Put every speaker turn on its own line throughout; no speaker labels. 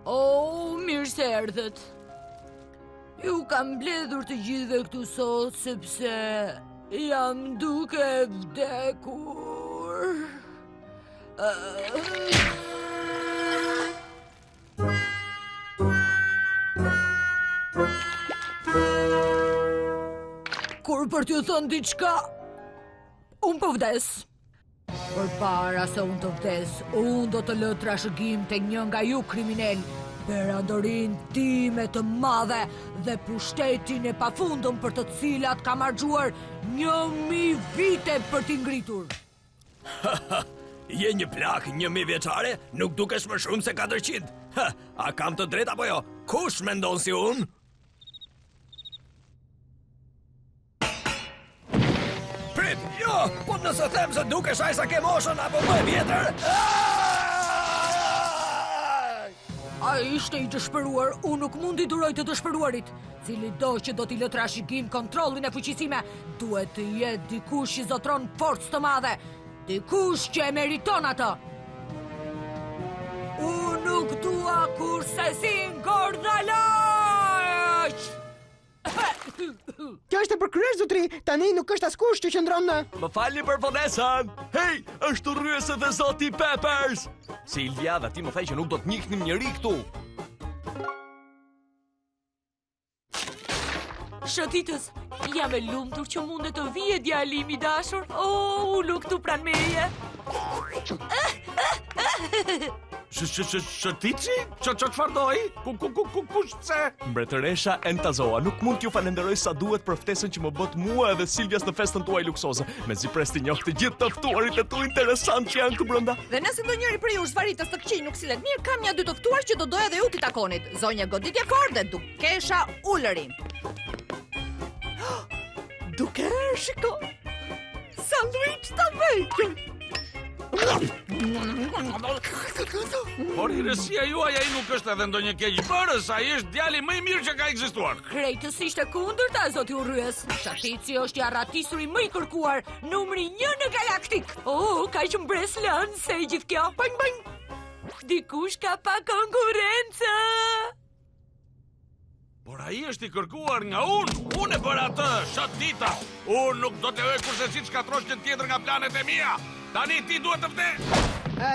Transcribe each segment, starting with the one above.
Oh, mirë se erdhët. Ju kam mbledhur të gjithëve këtu sot sepse jam duke vdekur. Kur për t'ju thënë diçka, unë po vdes. Përpara se unë të vdes, unë do të lë trashëgim të një nga ju kriminal, perandorin time të madhe dhe pushtetin e pafundëm për të cilat kam harxuar 1000 vite për t'i ngritur.
Je një plak 1000 vjeçare, nuk dukesh më shumë se 400. A kam të drejtë apo jo? Kush mendon si unë? Prit, jo, po nëse them se dukesh ai sa ke moshën apo më e vjetër.
Ai ishte i dëshpëruar, unë nuk mundi duroj të dëshpëruarit. Cili do që do t'i lë trashëgim kontrollin e fuqisime, duhet të jetë dikush që zotron forcë të madhe. Dikush që e meriton atë. Unë nuk dua kurse si ngordhalaq!
Kjo është e përkryer, zotri, tani nuk është askush që qëndron në...
Më falni për vonesën. Hej, është rryese dhe zoti Peppers. Silvia, dhe ti më thaj që nuk do të njihnim njëri këtu.
Shëtitës, jam e lumtur që mundet të vije djalimi dashur. U lu këtu pranë meje.
Shëtici? Çfarë doj? Kush pse? Mbretëresha Entazoa nuk mund t'ju falenderoj sa duhet për ftesën që më bët mua edhe Silvias në festën tuaj luksoze. Mezi presti njoh të gjithë të ftuarit e tu interesant që janë këtu brenda.
Dhe nëse ndonjëri prej jush varritës të këqij nuk sillet mirë, kam një dy të ftuar që do doja dhe ju t'i takonit. Zonja Goditje Ford dhe Dukesha Ullerin. Duke shiko, sandwich të vejtën.
Por hirësia juaj ai nuk është edhe ndonjë keqbërës, ai është djali më i mirë që ka ekzistuar.
Krejtësisht e kundërta, zoti Urryes. Shatici është i arratisuri më i kërkuar, numri 1 në galaktik. Kaq mbreslan se i gjithë kjo. Bang bang. Dikush ka pa konkurrencë.
Por ai është i kërkuar nga unë e bëra atë, Shatita. Unë nuk do të vë kurse si shkatrosh një tjetër nga planet e mia. Tani ti duhet të vdes.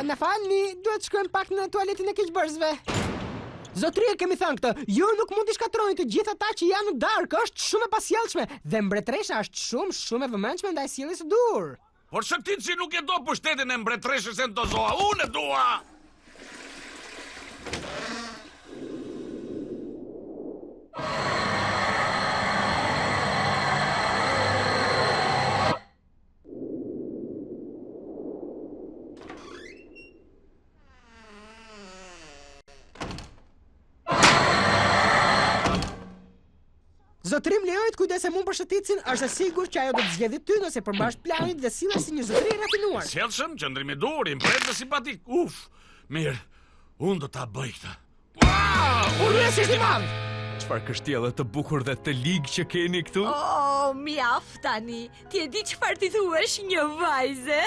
Në falni, duhet shkojmë pak në tualetin e keqbërësve. Zotri, kemi thënë këtë, ju nuk mund t'i shkatroni të gjithë ata që janë në darkë, është shumë e pasjellshme dhe mbretëresha është shumë e vëmendshme ndaj sjelljes së dur.
Por Shatici nuk e do pushtetin e mbretëreshës Entazoa, unë e dua.
Zotrim lejohet kujdese mund për Shaticin, është e sigurt që ajo do të zgjedhë ty nëse përmbash planit dhe sillet si një zotëri e rafinuar.
Sjellshëm, qëndrim i dur, impret dhe simpatik. Mirë, unë do ta bëj këtë.
Urryes është i madh.
Çfarë kështjellë të bukur dhe të ligë që keni këtu?
Mjaft tani. Ti e di çfarë ti thuash, një vajze.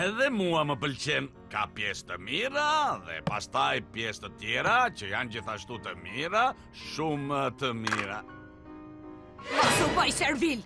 Edhe mua më pëlqen. Ka pjesë të mira dhe pastaj pjesë të tjera që janë gjithashtu të mira, shumë të mira.
Mos u bëj servil.